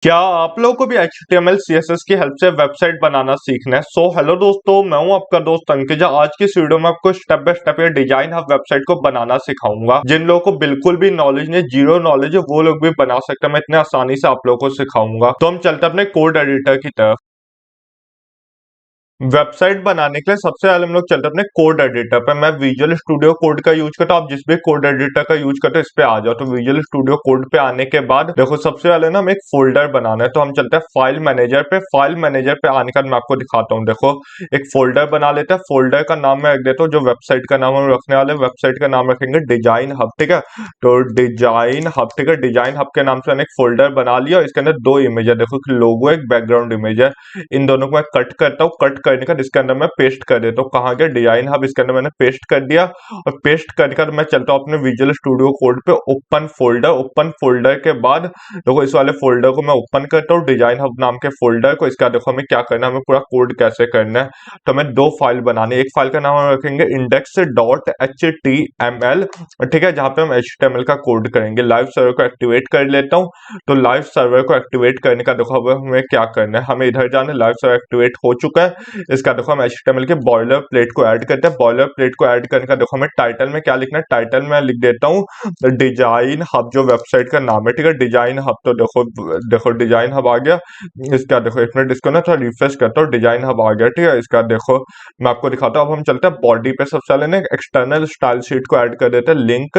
क्या आप लोगों को भी HTML CSS की हेल्प से वेबसाइट बनाना सीखना है? हेलो दोस्तों, मैं हूं आपका दोस्त अंकित। आज की इस वीडियो में आपको स्टेप बाय स्टेप ये डिजाइन हब वेबसाइट को बनाना सिखाऊंगा। जिन लोगों को बिल्कुल भी नॉलेज नहीं, जीरो नॉलेज है, वो लोग भी बना सकते हैं। मैं इतने आसानी से आप लोगों को सिखाऊंगा। तो हम चलते हैं अपने कोड एडिटर की तरफ। वेबसाइट बनाने के लिए सबसे पहले हम लोग चलते हैं अपने कोड एडिटर पे। मैं विजुअल स्टूडियो कोड का यूज करता हूँ। आप जिस भी कोड एडिटर का यूज करते हो इस पे आ जाओ। तो विजुअल स्टूडियो कोड पे आने के बाद देखो सबसे पहले ना हमें एक फोल्डर बनाना है। तो हम चलते हैं फाइल मैनेजर पे। फाइल मैनेजर पे आने का मैं आपको दिखाता हूँ। देखो एक फोल्डर बना लेते हैं। फोल्डर का नाम मैं रख देता हूँ, जो वेबसाइट का नाम हम रखने वाले वेबसाइट का नाम रखेंगे डिजाइन हब। ठीक है, तो डिजाइन हब, ठीक है, डिजाइन हब के नाम से मैंने एक फोल्डर बना लिया। इसके अंदर दो इमेज है, देखो लोगो, एक बैकग्राउंड इमेज है। इन दोनों को मैं कट करता हूँ। कट करने का इसके अंदर मैं पेस्ट कर देता हूँ। कहाँ गया डिजाइन हब, इसके अंदर मैंने पेस्ट कर दिया। और पेस्ट कर मैं चलता हूँ अपने विजुअल स्टूडियो कोड पे। ओपन फोल्डर, ओपन फोल्डर के बाद देखो इस वाले फोल्डर को मैं ओपन करता हूँ, डिजाइन हब नाम के फोल्डर को। इसका देखो हमें क्या करना है, हमें पूरा कोड कैसे करना है। तो हमें दो फाइल बनानी है। एक फाइल का नाम हम रखेंगे index.html, ठीक है, जहाँ पे हम HTML का कोड करेंगे। लाइव सर्वर को एक्टिवेट कर लेता हूँ। तो लाइव सर्वर को एक्टिवेट करने का देखो अब हमें क्या करना है, हमें इधर जाना है। लाइव सर्वर एक्टिवेट हो चुका है। इसका देखो हम HTML के बॉयलर प्लेट को ऐड करते हैं। बॉयलर प्लेट को ऐड करने का देखो हमें टाइटल में क्या लिखना है। टाइटल में लिख देता हूँ डिजाइन हब, जो वेबसाइट का नाम है, ठीक है, डिजाइन हब। तो देखो देखो डिजाइन हब आ गया। इसका देखो एक मिनट, इसको ना थोड़ा रिफ्रेश करता हूँ। डिजाइन हब आ गया, ठीक है। इसका देखो मैं आपको दिखाता हूँ। अब हम चलते हैं बॉडी पे। सबसे पहले ना एक्सटर्नल स्टाइल शीट को ऐड कर देते हैं। लिंक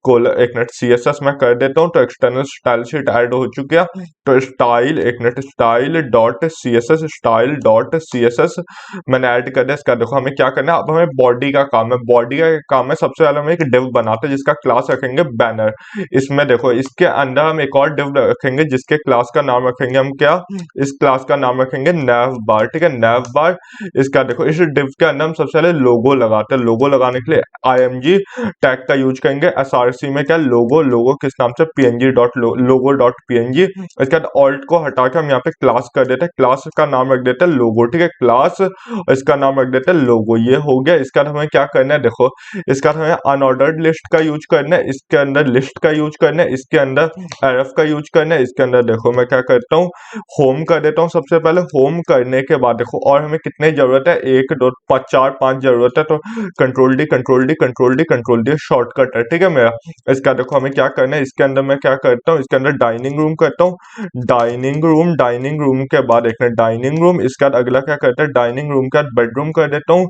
कोल एक मिनट CSS में कर देता हूँ। तो एक्सटर्नल स्टाइल शीट ऐड हो चुकी है। तो स्टाइल एक minute, style dot CSS, style dot CSS मैंने ऐड कर दिया। इसका देखो हमें क्या करना है, अब हमें बॉडी का काम है। बॉडी का काम है, सबसे पहले हम एक डिव बनाते हैं जिसका क्लास रखेंगे बैनर। इसमें देखो इसके अंदर हम एक और डिव रखेंगे जिसके क्लास का नाम रखेंगे हम क्या, इस क्लास का नाम रखेंगे nav बार, ठीक है, nav बार। इसका देखो इस डिव के अंदर हम सबसे पहले लोगो लगाते हैं। लोगो लगाने के लिए img टैग का यूज करेंगे। src में क्या लोगो, लोगो किस नाम से, png डॉट लोगो डॉट png। इसके बाद ऑल्ट को हटा के हम यहाँ पे क्लास कर देते हैं। क्लास का नाम रख देते हैं लोगो, ठीक है, क्लास, इसका नाम रख देते हैं लोगो। ये हो गया। इसका हमें क्या करना है, देखो इसका हमें अनऑर्डर्ड लिस्ट का यूज करना है। इसके अंदर लिस्ट का यूज करना है। इसके अंदर rf का यूज करना है। इसके अंदर देखो मैं क्या करता हूँ, होम कर देता हूँ। सबसे पहले होम करने के बाद देखो और हमें कितने जरूरत है, एक दो पाँच चार पांच जरूरत है। तो control D control D control D control D shortcut है, ठीक है मेरा। इसका देखो हमें क्या करना है, इसके अंदर मैं क्या करता हूँ, इसके अंदर डाइनिंग रूम करता हूँ। डाइनिंग रूम, डाइनिंग रूम के बाद एक डाइनिंग रूम, इसके बाद अगला क्या करता है, डाइनिंग रूम के बाद बेडरूम कर देता हूँ।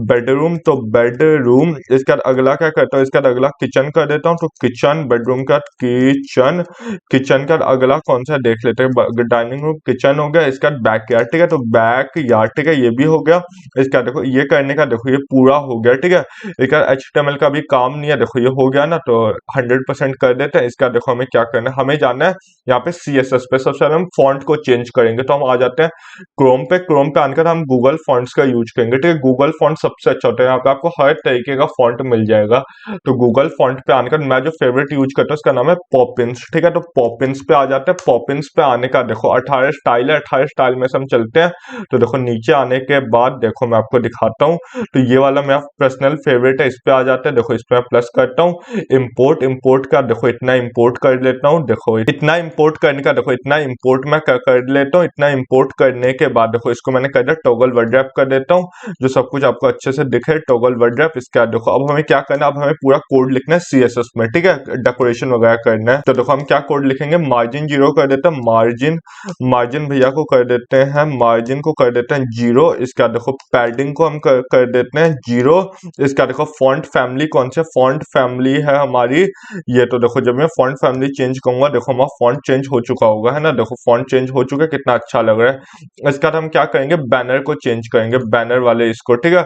बेडरूम, तो बेडरूम। इसके बाद अगला क्या करता हूँ, इसके बाद अगला किचन कर देता हूँ। तो किचन, बेडरूम का किचन। किचन का अगला कौन सा देख लेते हैं, डाइनिंग रूम, किचन हो गया। इसका बैक यार्ड, ठीक है, तो बैक यार्ड, ठीक है, ये भी हो गया। इसका देखो ये करने का देखो ये पूरा हो गया, ठीक है। इसका HTML का भी काम नहीं है, देखो ये हो गया ना। तो 100% कर देते हैं। इसका देखो हमें क्या करना है, हमें जाना है यहाँ पे CSS पे। सबसे पहले हम फॉन्ट को चेंज करेंगे। तो हम आ जाते हैं क्रोम पे। क्रोम पे आने के बाद हम गूगल फॉन्ट्स का यूज करेंगे, ठीक है। गूगल फॉन्ट सबसे अच्छा होता है, यहाँ पे आपको हर तरीके का फॉन्ट मिल जाएगा। तो गूगल फॉन्ट पे आने का मैं जो फेवरेट यूज करता हूँ उसका नाम है पॉपिंस, ठीक है। तो पॉपिंस पे आ जाते हैं। पॉपिंस पे आने का देखो 18 स्टाइल है, 18 स्टाइल में से हम चलते हैं। तो देखो नीचे आने के बाद देखो मैं आपको दिखाता हूँ। तो ये वाला मेरा पर्सनल फेवरेट है, इस पे आ जाते हैं। देखो इस पे मैं प्लस करता हूँ। इम्पोर्ट, इम्पोर्ट का देखो इतना इम्पोर्ट कर लेता हूँ। देखो इतना इम्पोर्ट करने का देखो इतना इम्पोर्ट मैं कर लेता हूँ। इतना इम्पोर्ट करने के बाद देखो इसको मैंने कर दिया टॉगल वर्ड रैप कर देता हूँ, जो सब कुछ आपको अच्छे से दिखे। Toggle word rap. इसके बाद देखो अब हमें क्या करना है, अब हमें पूरा कोड लिखना है CSS में, ठीक है, डेकोरेशन वगैरह करना है। तो देखो हम क्या कोड लिखेंगे, मार्जिन 0 कर देते हैं। मार्जिन, मार्जिन भैया को कर देते हैं, मार्जिन को कर देते हैं 0। इसका देखो पैडिंग को हम कर देते हैं 0। इसका देखो फॉन्ट फैमिली कौन से, फॉन्ट फैमिली है हमारी ये। तो देखो जब मैं फॉन्ट फैमिली चेंज करूंगा देखो हमारा फॉन्ट चेंज हो चुका होगा, है ना। देखो फॉन्ट चेंज हो चुका है, कितना अच्छा लग रहा है। इसके बाद हम क्या करेंगे, बैनर को चेंज करेंगे, बैनर वाले इसको, ठीक है,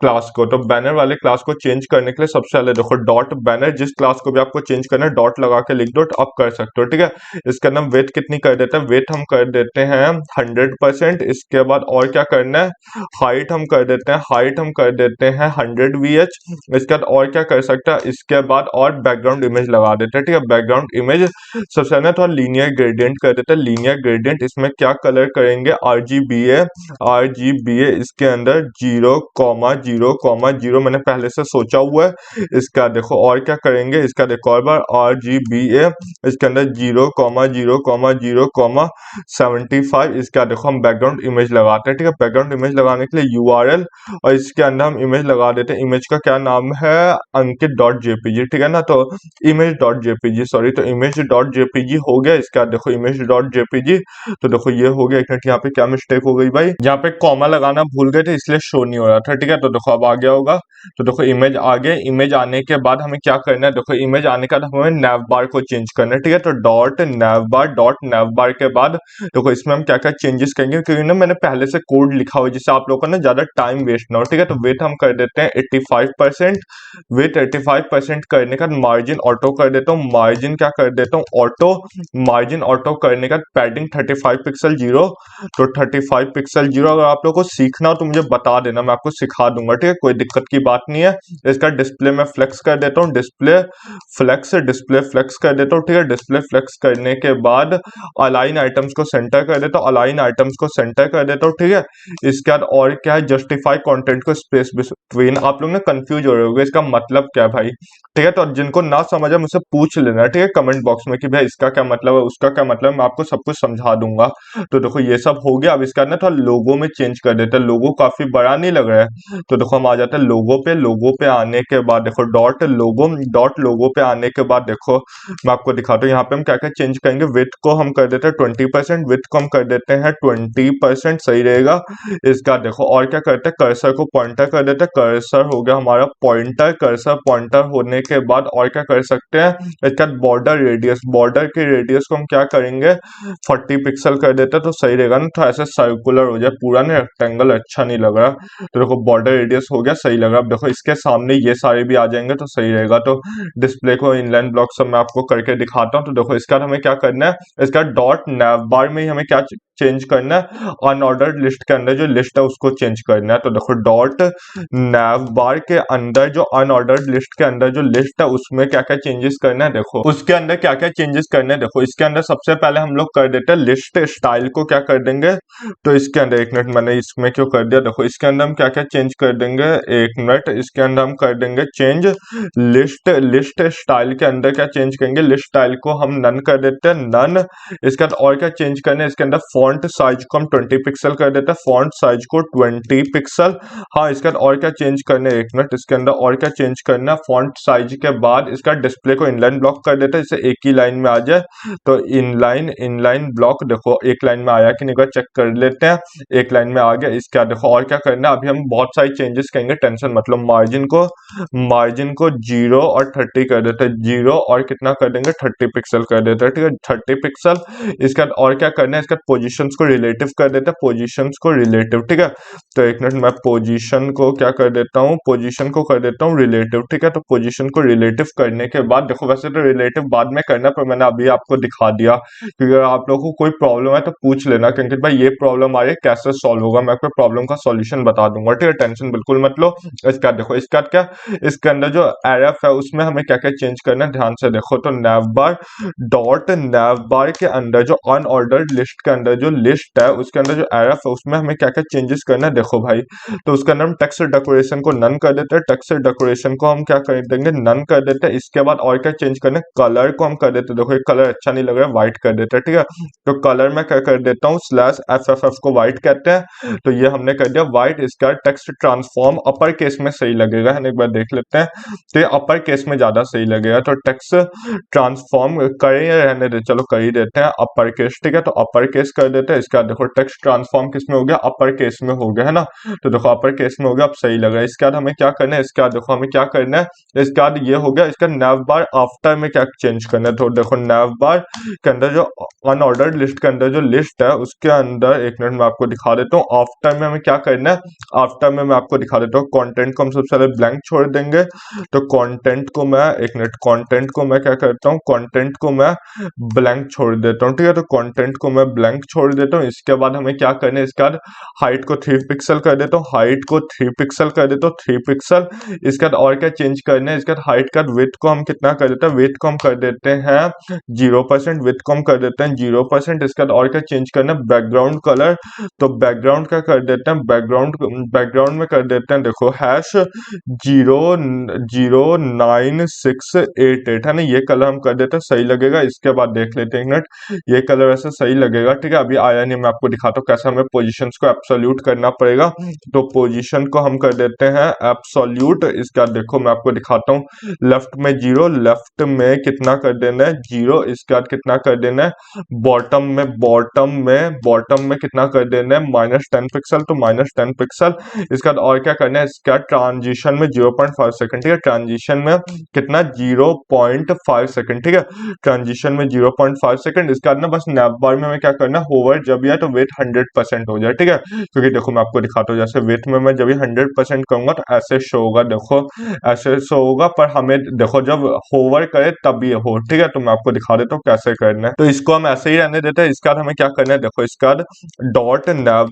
क्लास को। तो बैनर वाले क्लास को चेंज करने के लिए सबसे पहले देखो डॉट बैनर, जिस क्लास को भी आपको चेंज करना है डॉट लगा के लिख दो, तो आप कर सकते हो, ठीक है। इसके अंदर वेट कितनी कर देते हैं, वेट हम कर देते हैं 100%। इसके बाद और क्या करना है, हाइट हम कर देते हैं, हाइट हम कर देते हैं 100 VH। इसके बाद और क्या कर सकते हैं, इसके बाद और बैकग्राउंड इमेज लगा देते हैं, ठीक है। बैकग्राउंड इमेज सबसे पहले थोड़ा लीनियर ग्रेडियंट कर देते हैं, लीनियर ग्रेडियंट। इसमें क्या कलर करेंगे, RGBA, RGBA इसके अंदर 0,0,0 मैंने पहले से सोचा हुआ है। इसका देखो और क्या करेंगे, इसका देखो और बार RGBA इसके अंदर 0,0,0,75 इसका देखो हम बैकग्राउंड इमेज लगाते हैं। ठीक है, बैकग्राउंड इमेज लगाने के लिए URL और इसके अंदर हम इमेज लगा देते हैं। इमेज का क्या नाम है, अंकित.jpg। ठीक है ना, तो image.jpg सॉरी, तो image.jpg हो गया। इसका देखो image.jpg, तो देखो ये हो गया। एक मिनट, यहाँ पे क्या मिस्टेक हो गई भाई, यहाँ पे कॉमा लगाना भूल गए थे इसलिए शो नहीं हो रहा था। ठीक है, तो देखो अब आ गया होगा। तो देखो इमेज आ गए। इमेज आने के बाद हमें क्या करना है, देखो इमेज आने के बाद हमें nav बार को चेंज करना है। ठीक है, तो डॉट बार के बाद देखो इसमें हम क्या क्या चेंजेस करेंगे, क्योंकि ना मैंने पहले से कोड लिखा हुआ है जिससे आप लोगों को ना ज्यादा टाइम वेस्ट ना हो। ठीक है, तो वेट हम कर देते हैं 85%। वेट 85% करने का मार्जिन ऑटो कर देता हूँ। मार्जिन क्या कर देता हूँ, ऑटो। मार्जिन ऑटो करने का पैडिंग 35 पिक्सल 0, तो 35 पिक्सल 0। अगर आप लोगों को सीखना हो तो मुझे बता देना, मैं आपको सिखा दूंगा। ठीक है, कोई दिक्कत की बात नहीं है। इसका डिस्प्ले में फ्लेक्स कर देता हूँ, डिस्प्ले फ्लेक्स कर देता हूँ। ठीक है, डिस्प्ले फ्लेक्स करने के बाद अलाइन आइटम्स को सेंटर कर देता हूँ, अलाइन आइटम्स को सेंटर कर देता हूँ। ठीक है, इसके बाद और क्या है, जस्टिफाई कंटेंट को स्पेस बिटवीन। आप लोग ना कंफ्यूज हो रहे होंगे इसका मतलब क्या है भाई। ठीक है, तो जिनको ना समझ है मुझसे पूछ लेना। ठीक है, कमेंट बॉक्स में कि भाई इसका क्या मतलब है, उसका क्या मतलब है, मैं आपको सब कुछ समझा दूंगा। तो देखो ये सब हो गया। अब इसका ना थोड़ा लोगो में चेंज कर देते हैं। लोगो काफी बड़ा नहीं लग रहा है, तो देखो हम आ जाते हैं लोगो पे। लोगो पे आने के बाद देखो डॉट लोगो पे आने के बाद देखो मैं आपको दिखाता हूँ यहाँ पे हम क्या क्या चेंज करेंगे। विड्थ को हम कर देते हैं 20%, विड्थ को हम कर देते हैं 20%, सही रहेगा। इसका देखो और क्या करते हैं, कर्सर को पॉइंटर कर देते हैं। कर्सर हो गया हमारा पॉइंटर। कर्सर पॉइंटर होने के बाद और क्या कर सकते हैं, इसका बॉर्डर रेडियस, बॉर्डर के रेडियस को हम क्या करेंगे 40 पिक्सल कर देते हैं, तो सही रहेगा ना। तो ऐसे सर्कुलर हो जाए पूरा ना, रेक्टेंगल अच्छा नहीं लग रहा। तो देखो बॉर्डर रेडियस हो गया, सही लग रहा। अब देखो इसके सामने ये सारे भी आ जाएंगे तो सही रहेगा। तो डिस्प्ले को इनलाइन ब्लॉक सब मैं आपको करके दिखाता हूँ। तो देखो इसका हमें क्या करना है, इसका डॉट nav बार में ही हमें क्या चेंज करना है, अनऑर्डर्ड लिस्ट के अंदर जो लिस्ट है उसको चेंज करना है। तो देखो डॉट nav बार के अंदर जो अनऑर्डर्ड लिस्ट के अंदर जो लिस्ट है उसमें क्या क्या चेंजेस करना है, देखो उसके अंदर क्या क्या चेंजेस करने हैं। देखो इसके अंदर सबसे पहले हम लोग कर देते हैं लिस्ट स्टाइल को क्या कर देंगे, तो इसके अंदर एक मिनट, मैंने इसमें क्यों कर दिया, देखो इसके अंदर हम क्या क्या चेंज कर देंगे, एक मिनट, इसके अंदर हम कर देंगे चेंज लिस्ट स्टाइल के अंदर क्या चेंज करेंगे, लिस्ट स्टाइल को हम नन कर देते हैं, नन। इसके बाद और क्या चेंज करना है, इसके अंदर फॉन्ट साइज को हम 20 पिक्सल कर देते हैं, फॉन्ट साइज को 20 पिक्सल। हाँ, इसके बाद और क्या चेंज करना है, एक मिनट, इसके अंदर और क्या चेंज करना है, फॉन्ट साइज के बाद इसका डिस्प्ले को इनलाइन ब्लॉक कर देते हैं, इसे एक ही लाइन में आ जाए। तो इनलाइन ब्लॉक देखो एक लाइन में आया कि नहीं, एक बार चेक कर लेते हैं। एक लाइन में आ गया। इसका देखो और क्या करना है, अभी हम बहुत सारी चेंजेस करेंगे, टेंशन मतलब मार्जिन को 0 और 30 कर देते हैं, 0 और कितना कर देंगे 30 पिक्सल कर देते हैं। ठीक है, 30 पिक्सल। इसके बाद और क्या करना है, इसका पोजीशंस को रिलेटिव कर देते हैं, पोजीशंस को रिलेटिव। ठीक है, तो एक मिनट, मैं पोजीशन को क्या कर देता हूँ, पोजीशन को कर देता हूँ रिलेटिव। ठीक है, तो पोजीशन को रिलेटिव करने के बाद देखो वैसे तो रिलेटिव बाद में करना, पर मैंने अभी आपको दिखा दिया, क्योंकि अगर आप लोगों को कोई प्रॉब्लम है तो पूछ लेना कि अंकित भाई ये प्रॉब्लम आ रही है कैसे सॉल्व होगा, मैं आपको प्रॉब्लम का सॉल्यूशन बता दूंगा। ठीक है, टेंशन बिल्कुल मत लो। इसका देखो, इसका क्या, इसके अंदर जो arf है उसमें हमें क्या क्या चेंज करना है, ध्यान से देखो। तो navbar डॉट navbar के अंदर जो अनऑर्डर्ड लिस्ट के अंदर जो लिस्ट है उसके अंदर जो arf है उसमें हमें क्या क्या चेंजेस करना है, देखो भाई। तो उसके अंदर हम टेक्स्ट डेकोरेशन को नन कर देते हैं, टेक्स्ट डेकोरेशन को हम क्या कर देंगे, नन कर देते हैं। इसके बाद और क्या चेंज करना है, कलर को हम कर देते हैं, देखो ये कलर अच्छा नहीं लग रहा है, व्हाइट कर देते हैं। ठीक है, तो कलर में क्या कर देता हूँ, /FFF को व्हाइट कहते हैं, तो ये हमने कर दिया व्हाइट। इसका टेक्स्ट ट्रांसफॉर्म अपर केस में सही लगेगा, है ना, एक बार देख लेते हैं। तो ये अपर केस में ज्यादा सही लगेगा, तो टेक्स्ट ट्रांसफॉर्म करें या रहने दे, चलो कर ही देते हैं अपर केस। ठीक है, तो अपर केस कर देते हैं। इसका देखो टेक्स्ट ट्रांसफॉर्म किस में हो गया, अपर केस में हो गया, है ना, तो देखो अपर केस में हो गया, अब सही लग रहा है। इसके बाद हमें क्या करना है, इसके बाद देखो हमें क्या करना है, इसके बाद ये हो गया। इसका navbar आफ्टर में क्या चेंज करना है, तो देखो navbar के अंदर जो अनऑर्डर्ड लिस्ट के अंदर जो लिस्ट है उसके अंदर, एक मिनट मैं आपको दिखा देता हूँ, आफ्टर में हमें क्या करना है, आफ्टर में मैं आपको दिखा देता हूँ। कंटेंट को हम सबसे पहले ब्लैंक छोड़ देंगे, तो कंटेंट को मैं, एक मिनट, कंटेंट को मैं क्या करता हूँ, कंटेंट को मैं ब्लैंक छोड़ देता हूँ। ठीक है, तो कंटेंट को मैं ब्लैंक छोड़ छोड़ देता हूँ। इसके बाद हमें क्या करना है, इसके बाद हाइट को 3 पिक्सल कर देता हूँ, हाइट को 3 पिक्सल कर देता हूँ, 3 पिक्सल। इसके बाद और क्या चेंज करना है, इसके बाद हाइट का विड्थ को हम कितना कर देते हैं, विड्थ को हम कर देते हैं 0%, विड्थ को हम कर देते हैं 0%। इसके बाद और क्या चेंज करना है, बैकग्राउंड कलर, तो बैकग्राउंड का कर देते हैं, बैकग्राउंड में कर देते हैं देखो हैश 0098688 है ना, ये कलर हम कर देते हैं, सही लगेगा। इसके बाद देख लेते हैं एक मिनट, ये कलर वैसे सही लगेगा, ठीक है। अभी आया नहीं, मैं आपको दिखाता हूँ कैसे हमें पोजीशंस को एब्सोल्यूट करना पड़ेगा। तो पोजीशन को हम कर देते हैं एब्सोल्यूट। इसके बाद देखो मैं आपको दिखाता हूँ, लेफ्ट में 0, लेफ्ट में कितना कर देना है 0। इसके बाद कितना कर देना है, बॉटम में कितना कर देना है -10 पिक्सल, तो -10 पिक्सल। इसके बाद और क्या करना है, इसका ट्रांजिशन में 0.5 सेकंड, ठीक है। ट्रांजिशन में कितना 0.5 सेकंड, ठीक है। ट्रांजिशन में 0.5 सेकंड। इसके बाद ना बस नैप बार में हमें क्या करना है, होवर जब भी है तो वेट 100% हो जाए, ठीक है। क्योंकि देखो मैं आपको दिखाता हूँ, जैसे वेट में मैं जब भी 100% करूंगा तो ऐसे शो होगा, देखो ऐसे शो होगा, पर हमें देखो जब होवर करे तब ये हो, ठीक है। तो मैं आपको दिखा देता हूँ कैसे करना है। तो इसको हम ऐसे ही रहने देते हैं। इसके बाद हमें क्या करना है, देखो इसके बाद डॉट नैव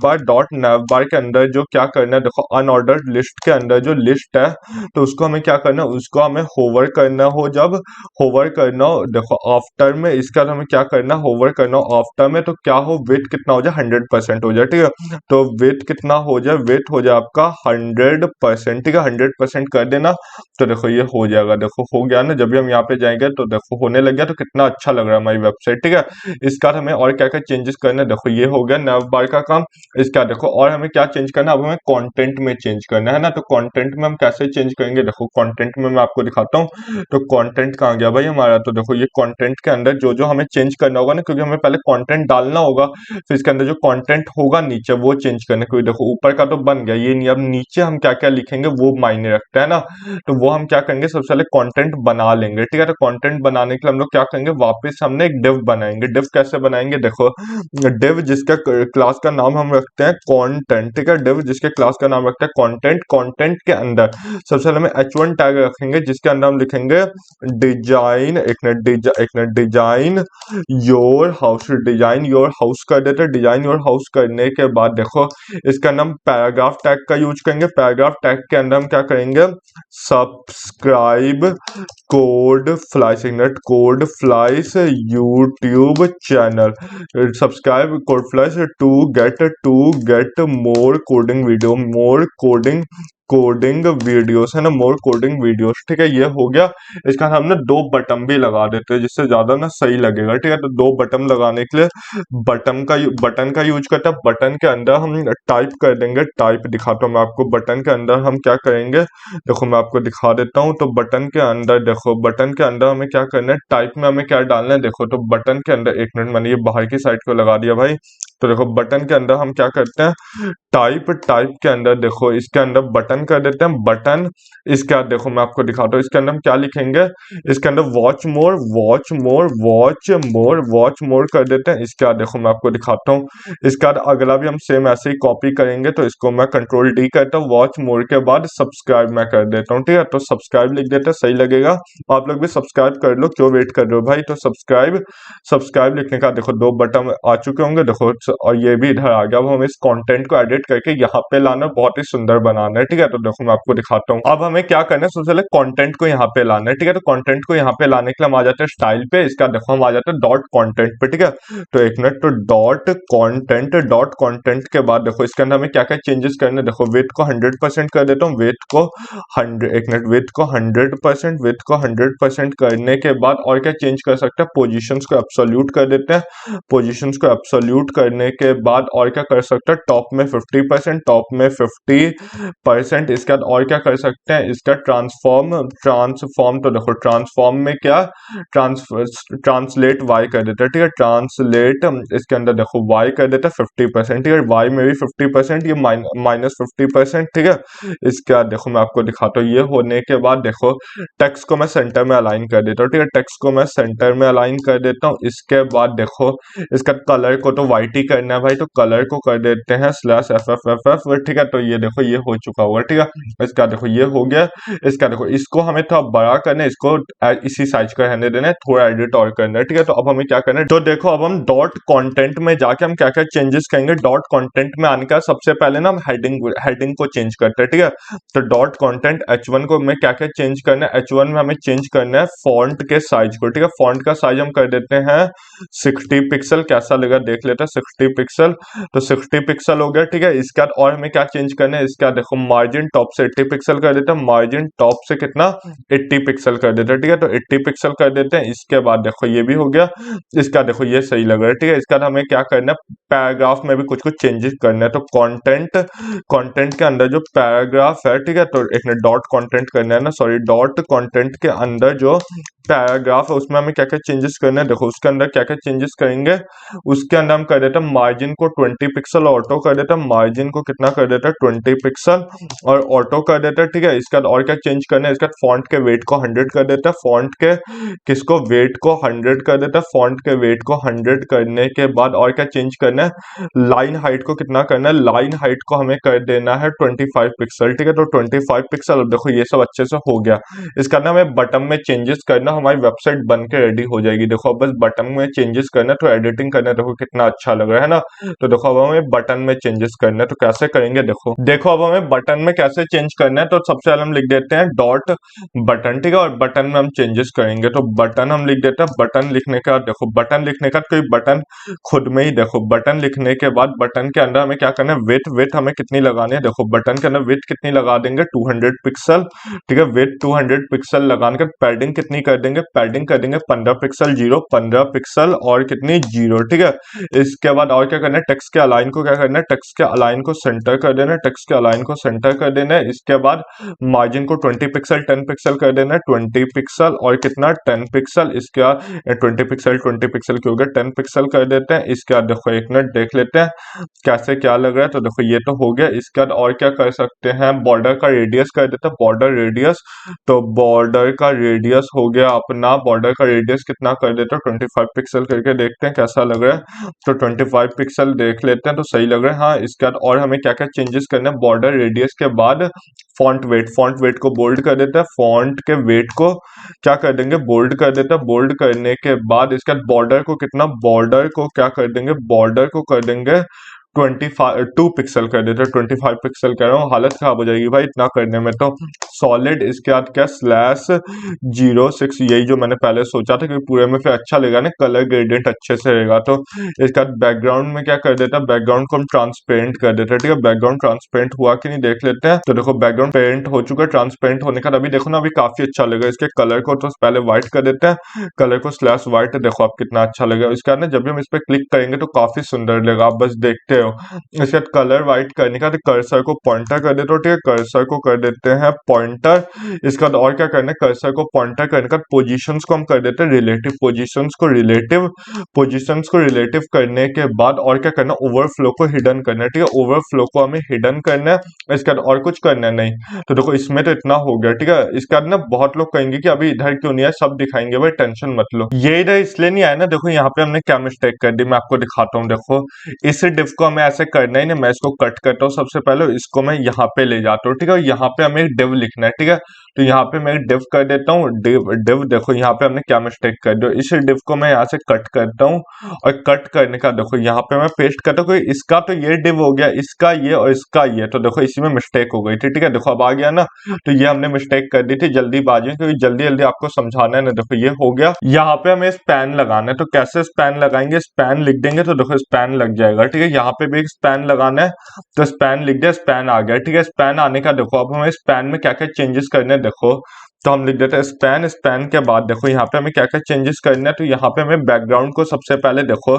बार के अंदर जो क्या करना है, देखो अनऑर्डर्ड लिस्ट के अंदर जो लिस्ट है, तो उसको हमें क्या करना है, उसको हमें होवर करना हो, जब होवर करना हो देखो आफ्टर में। इसके बाद हमें क्या करना है, होवर करना हो आफ्टर में, तो क्या हो वेट कितना हो जाए 100% हो जाए, ठीक है। तो वेट कितना हो जाए, वेट हो जाए आपका 100%, ठीक है। 100% कर देना, तो देखो ये हो जाएगा, देखो हो गया ना। जब भी हम यहाँ पे जाएंगे तो देखो होने लग गया, तो कितना अच्छा लग रहा है हमारी वेबसाइट, ठीक है। इसका हमें और क्या क्या चेंजेस करना है, देखो ये हो गया नैव बार का काम। इसका देखो और हमें क्या चेंज करना है, अब हमें कंटेंट में चेंज करना है ना। तो कंटेंट में हम कैसे चेंज करेंगे, देखो कंटेंट में मैं आपको दिखाता हूँ। तो कंटेंट कहाँ गया भाई हमारा, तो देखो ये कंटेंट के अंदर जो जो हमें चेंज करना होगा ना, क्योंकि हमें पहले कंटेंट डालना होगा, फिर इसके अंदर जो कंटेंट होगा नीचे वो चेंज करना है। क्योंकि देखो ऊपर का तो बन गया, ये नहीं, अब नीचे हम क्या क्या लिखेंगे वो मायने रखता है ना। तो वो हम क्या करेंगे, सबसे पहले कंटेंट बना लेंगे, ठीक है। तो कंटेंट बनाने के लिए हम लोग क्या करेंगे, वापस हमने एक डिव बनाएंगे। डिव कैसे बनाएंगे, देखो डिव जिसका क्लास का नाम हम रखते हैं कंटेंट, ठीक है। डिव जिसके क्लास का नाम रखते हैं कंटेंट। कंटेंट के अंदर सबसे पहले हमें h1 टैग रखेंगे, जिसके अंदर हम लिखेंगे डिजाइन, एक minute design your house, design your house कर देते हैं। डिजाइन योर हाउस करने के बाद देखो इसका नाम पैराग्राफ टैग का यूज करेंगे। पैराग्राफ टैग के अंदर हम क्या करेंगे, subscribe code flies, ignite code flies YouTube channel, subscribe code flies to get more coding video, more coding videos है ना, मोर कोडिंग वीडियोस, ठीक है। ये हो गया। इसका हम ना 2 बटन भी लगा देते हैं, जिससे ज्यादा ना सही लगेगा, ठीक है। तो 2 बटन लगाने के लिए बटन का यूज करते हैं। बटन के अंदर हम टाइप कर देंगे, टाइप दिखाता हूँ मैं आपको। बटन के अंदर हम क्या करेंगे, देखो मैं आपको दिखा देता हूँ। तो बटन के अंदर देखो, बटन के अंदर हमें क्या करना है, टाइप में हमें क्या डालना है, देखो तो बटन के अंदर, एक मिनट मैंने ये बाहर की साइड को लगा दिया भाई। तो देखो बटन के अंदर हम क्या करते हैं, टाइप के अंदर देखो, इसके अंदर बटन कर देते हैं बटन। इसके बाद देखो मैं आपको दिखाता हूँ, इसके अंदर हम क्या लिखेंगे, इसके अंदर वॉच मोर कर देते हैं। इसके बाद देखो मैं आपको दिखाता हूँ, इसके बाद अगला भी हम सेम ऐसे ही कॉपी करेंगे। तो इसको मैं कंट्रोल डी करता हूँ, वॉच मोर के बाद सब्सक्राइब मैं कर देता हूँ, ठीक है। तो सब्सक्राइब लिख देते हैं, सही लगेगा। आप लोग भी सब्सक्राइब कर लो, क्यों वेट कर रहे हो भाई। तो सब्सक्राइब लिखने का देखो 2 बटन आ चुके होंगे, देखो और ये भी इधर आ गया। अब हम इस कंटेंट को एडिट करके यहाँ पे लाना, बहुत ही सुंदर बनाना है, ठीक है। तो देखो मैं आपको दिखाता हूँ। अब हमें क्या करना है, सबसे पहले कंटेंट को यहाँ पे लाना है, ठीक है। तो कंटेंट को यहाँ पे लाने के लिए हम आ जाते हैं स्टाइल पे। इसका देखो हम आ जाते हैं डॉट कंटेंट पे, ठीक है। तो एक मिनट, तो डॉट कंटेंट के बाद देखो इसके अंदर हमें क्या क्या चेंजेस करने, देखो वेट को 100% कर देता हूँ। वेट को 100, एक मिनट, वेट को 100% करने के बाद और क्या चेंज कर सकते हैं, पोजीशंस को एब्सोल्यूट कर देते हैं। पोजीशंस को एब्सोल्यूट करने के बाद और क्या कर सकते हैं, टॉप में 50%, टॉप में 50%। इसके बाद और क्या कर सकते हैं, इसका ट्रांसफॉर्म, तो देखो ट्रांसफॉर्म में क्या, ट्रांसलेट वाई कर देते हैं, ठीक है। ट्रांसलेट इसके अंदर देखो वाई कर देते हैं 50%, ठीक है। वाई में भी 50%, ये -50%, ठीक है। इसके बाद देखो मैं आपको दिखाता हूँ, ये होने के बाद देखो टेक्स्ट को मैं सेंटर में अलाइन कर देता हूँ, ठीक है। टेक्स्ट को मैं सेंटर में अलाइन कर देता हूँ। इसके बाद देखो इसका कलर को तो वाइट ही करना है भाई, तो कलर को कर देते हैं slash F F F F, ठीक है। तो ये देखो ये हो चुका होगा, ठीक है। इसका देखो ये हो गया। इसका देखो इसको हमें थोड़ा बड़ा करना है, इसको इसी साइज का रहने देना है, थोड़ा एडिट और करना है, ठीक है। तो अब हमें क्या करना है, तो देखो अब हम डॉट कंटेंट में जाके हम क्या क्या चेंजेस करेंगे। डॉट कंटेंट में आने का सबसे पहले ना हम हेडिंग को चेंज करते हैं, ठीक है। तो डॉट कंटेंट H1 को हमें क्या क्या चेंज करना है, H1 में हमें चेंज करना है फॉन्ट के साइज को, ठीक है। फॉन्ट का साइज हम कर देते हैं 60 पिक्सल, कैसा लगा देख लेते हैं 60 पिक्सल। तो 60 पिक्सल हो गया, ठीक है। इसके बाद और हमें क्या चेंज करना है, इसका देखो मार्जिन टॉप से 80 पिक्सल कर देते हैं, मार्जिन टॉप से कितना 80 पिक्सल कर देते हैं, ठीक है। तो 80 पिक्सल कर देते हैं। इसके बाद देखो ये भी हो गया। इसका देखो ये सही लग रहा है, ठीक है। इसका हमें क्या करना है, पैराग्राफ में भी कुछ कुछ चेंजेस करना है। तो कंटेंट के अंदर जो पैराग्राफ है, ठीक है। तो एक डॉट कंटेंट करना है ना, सॉरी, डॉट कंटेंट के अंदर जो पैराग्राफ है उसमें हमें क्या क्या चेंजेस करना है। देखो उसके अंदर क्या क्या चेंजेस करेंगे, उसके अंदर हम कर देते हैं मार्जिन को 20 पिक्सल, ऑटो कर देते हैं मार्जिन को कितना कर देते हैं 20 पिक्सल और ऑटो कर देते हैं, ठीक है। इसके बाद और क्या चेंज करना है, इसके बाद फॉन्ट के वेट को 100 कर देते हैं, फॉन्ट के किसको वेट को 100 कर देता है, फॉन्ट के वेट को 100 करने के बाद और क्या चेंज करना है, लाइन हाइट को कितना करना है, लाइन हाइट को हमें कर देना है 25 पिक्सल, ठीक है। तो 25 पिक्सल। अब देखो ये सब अच्छे से हो गया। इसका ना हमें बटन में चेंजेस करना, हमारी वेबसाइट बन के रेडी हो जाएगी। देखो अब बस बटन में चेंजेस करना, तो एडिटिंग करना, देखो कितना अच्छा लग रहा है ना। तो देखो अब हमें बटन में चेंजेस करना है, तो कैसे करेंगे, देखो अब हमें बटन में कैसे चेंज करना है। तो सबसे पहले हम लिख देते हैं डॉट बटन, ठीक है। और बटन में हम चेंजेस करेंगे, तो बटन हम लिख देते हैं। बटन लिखने का देखो, बटन लिखने का कोई बटन खुद में ही देखो, बटन लिखने के बाद बटन के अंदर हमें क्या करना है, विड्थ हमें कितनी लगानी है। देखो बटन के अंदर विड्थ कितनी लगा देंगे 200 पिक्सल, ठीक है। विड्थ 200 पिक्सल लगाने के पैडिंग कितनी कर देंगे, पैडिंग कर देंगे 15 पिक्सल, 15 पिक्सल और कितनी 0, ठीक है। इसके बाद और क्या करना है, टेक्स्ट के अलाइन को क्या करना है, टेक्स्ट के अलाइन को सेंटर कर देना है, टेक्स्ट के अलाइन को सेंटर कर देना है। इसके बाद मार्जिन को 20 पिक्सल 10 पिक्सल कर देना है, 20 पिक्सल और कितना 10 पिक्सल। इसके बाद 20 पिक्सल के हो गया 10 पिक्सल कर देते हैं। इसके बाद देखो एक मिनट देख लेते हैं कैसे क्या लग रहा है। तो देखो ये तो हो गया। इसके बाद और क्या कर सकते हैं, बॉर्डर का रेडियस कर देते हैं, बॉर्डर रेडियस। तो बॉर्डर का रेडियस हो गया अपना, बॉर्डर का रेडियस कितना कर देते हैं 25 पिक्सल करके देखते हैं कैसा लग रहा है। तो 25 पिक्सल देख लेते हैं, तो सही लग रहा है। हाँ, इसके बाद और हमें क्या क्या चेंजेस करना है, बॉर्डर रेडियस के बाद फॉन्ट वेट को बोल्ड कर देते हैं, फॉन्ट के वेट को क्या कर देंगे, बोल्ड कर देते हैं। बोल्ड करने के बाद इसके बाद बॉर्डर को कितना, बॉर्डर को क्या कर देंगे, बॉर्डर को कर देंगे 2 पिक्सल कर देते हैं। 25 पिक्सल कह रहा हूँ, हालत खराब हो जाएगी भाई इतना करने में। तो सॉलिड इसके बाद क्या /06, यही जो मैंने पहले सोचा था कि पूरे में फिर अच्छा लगेगा ना, कलर ग्रेडियंट अच्छे से रहेगा। तो इसके बाद बैकग्राउंड में क्या कर देता है, बैकग्राउंड को हम ट्रांसपेरेंट कर देते हैं, ठीक है। बैकग्राउंड ट्रांसपेरेंट हुआ कि नहीं देख लेते हैं। तो देखो बैकग्राउंड पेरेंट हो चुका है, ट्रांसपेरेंट होने का अभी देखो ना, अभी काफी अच्छा लगेगा। इसके कलर को तो पहले व्हाइट कर देते हैं, कलर को /white, देखो आप कितना अच्छा लगेगा। इसके बाद ना जब भी हम इस पर क्लिक करेंगे तो काफी सुंदर लगेगा, आप बस देखते हो। इसके बाद कलर व्हाइट करने का, तो कर्सर को पॉइंटर कर देते हो, ठीक है। कर्सर को कर देते हैं पॉइंटर। इसके बाद और क्या करना है, कर्सर को पॉइंटर करने का पोजीशंस को हम कर देते हैं रिलेटिव, पोजीशंस को रिलेटिव करने के बाद और क्या करना है, ओवरफ्लो को हिडन करना है, ठीक है। ओवरफ्लो को हमें हिडन करना है। इसके बाद और कुछ करना है नहीं। तो देखो इसमें तो इतना हो गया, ठीक है। इसके बाद ना बहुत लोग कहेंगे कि अभी इधर क्यों नहीं है, सब दिखाएंगे भाई, टेंशन मत लो। ये इधर इसलिए नहीं आया ना, देखो यहाँ पे हमने क्या मिस्टेक कर दी, मैं आपको दिखाता हूँ। देखो इस डिव को हमें ऐसे करना ही नहीं, मैं इसको कट करता हूँ। सबसे पहले इसको मैं यहाँ पे ले जाता हूँ, ठीक है। यहाँ पे हमें एक डिव लिखना है, ठीक है। तो यहाँ पे मैं एक डिव कर देता हूँ, डिव देखो यहाँ पे हमने क्या मिस्टेक कर दी। इस डिव को मैं यहाँ से कट करता हूँ और कट करने का देखो यहाँ पे मैं पेस्ट करता हूँ। इसका तो ये डिव हो गया, इसका ये और इसका ये, तो देखो इसी में मिस्टेक हो गई थी, ठीक है। देखो अब आ गया ना, तो ये हमने मिस्टेक कर दी थी जल्दीबाजी में, क्योंकि जल्दी जल्दी आपको समझाना है ना। देखो ये हो गया। यहाँ पे हमें स्पैन लगाना है, तो कैसे स्पैन लगाएंगे, स्पैन लिख देंगे तो देखो स्पैन लग जाएगा, ठीक है। यहाँ पे भी स्पैन लगाना है, तो स्पैन लिख दिया, स्पैन आ गया, ठीक है। स्पैन आने का देखो अब हमें स्पैन में क्या क्या चेंजेस करने हैं, देखो तो हम लिख देते हैं स्पैन के बाद देखो यहाँ पे हमें क्या क्या चेंजेस करना है। तो यहाँ पे हमें बैकग्राउंड को सबसे पहले देखो,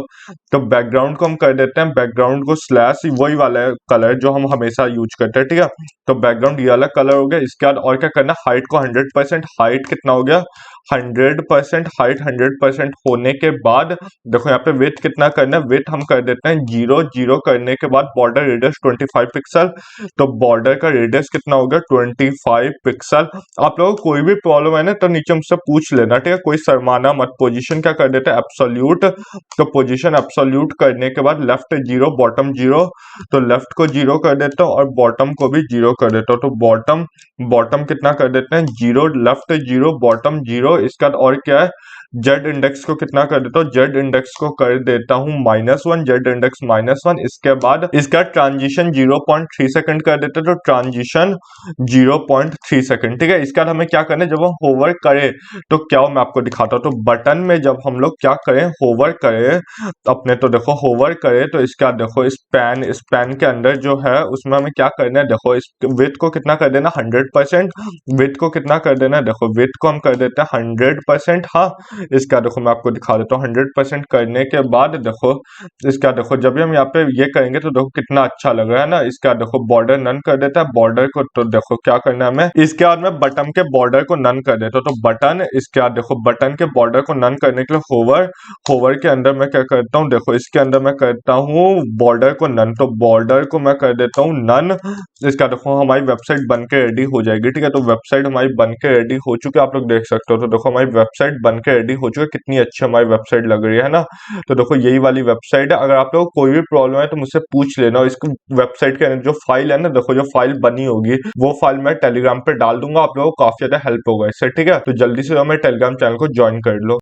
तो बैकग्राउंड को हम कर देते हैं, बैकग्राउंड को / वही वाला कलर जो हम हमेशा यूज करते हैं, ठीक है। तो बैकग्राउंड ये वाला कलर हो गया। इसके बाद और क्या करना है, हाइट को 100%, हाइट कितना हो गया, 100% हाइट 100% होने के बाद देखो यहाँ पे विड्थ कितना करना है, विड्थ हम कर देते हैं 0 0 करने के बाद बॉर्डर रेडियस 25 पिक्सल। तो बॉर्डर का रेडियस कितना होगा 25 पिक्सल। आप लोगों को कोई भी प्रॉब्लम है ना तो नीचे मुझसे पूछ लेना, ठीक है, कोई शर्माना मत। पोजीशन क्या कर देते हैं एब्सोल्यूट, तो पोजीशन एब्सोल्यूट करने के बाद लेफ्ट 0 बॉटम 0, तो लेफ्ट को 0 कर देता हूँ और बॉटम को भी 0 कर देता हूँ। तो बॉटम बॉटम कितना कर देते हैं 0, लेफ्ट 0 बॉटम 0। इसका और क्या है जेड इंडेक्स को कितना कर देता हूँ, जेड इंडेक्स को कर देता हूँ -1, जेड इंडेक्स -1। इसके बाद इसका ट्रांजिशन 0.3 सेकंड कर देते हैं, तो ट्रांजिशन 0.3 सेकंड, ठीक है। इसके बाद हमें क्या करना है, जब हम होवर करें तो क्या हो मैं आपको दिखाता हूँ। तो बटन में जब हम लोग क्या करें होवर करें अपने, तो देखो होवर करें तो इसका देखो स्पैन के अंदर जो है उसमें हमें क्या करना है, देखो इस विड्थ को कितना कर देना 100%, विड्थ को कितना कर देना है, देखो विड्थ को हम कर देते हैं 100%। हाँ, इसका देखो मैं आपको दिखा देता हूँ। 100% करने के बाद देखो इसका देखो जब भी हम यहाँ पे ये करेंगे तो देखो कितना अच्छा लग रहा है ना। इसका देखो बॉर्डर नन कर देता है बॉर्डर को, तो देखो क्या करना है हमें, इसके बाद में बटन के बॉर्डर को नन कर देता हूँ। तो बटन, इसके बाद देखो बटन के बॉर्डर को नन करने के लिए होवर के अंदर मैं क्या करता हूँ, देखो इसके अंदर मैं करता हूँ बॉर्डर को नन, तो बॉर्डर को मैं कर देता हूँ नन। इसका देखो हमारी वेबसाइट बन के रेडी हो जाएगी, ठीक है। तो वेबसाइट हमारी बन के रेडी हो चुकी है, आप लोग देख सकते हो। तो देखो हमारी वेबसाइट बन के रेडी हो चुकी है, कितनी अच्छी हमारी वेबसाइट लग रही है ना। तो देखो यही वाली वेबसाइट है। अगर आप लोगों को कोई भी प्रॉब्लम है तो मुझसे पूछ लेना। और इसको वेबसाइट के अंदर जो फाइल है ना, देखो जो फाइल बनी होगी वो फाइल मैं टेलीग्राम पे डाल दूंगा, आप लोगों को काफी ज्यादा हेल्प होगा इससे, ठीक है। तो जल्दी से हमें टेलीग्राम चैनल को ज्वाइन कर लो।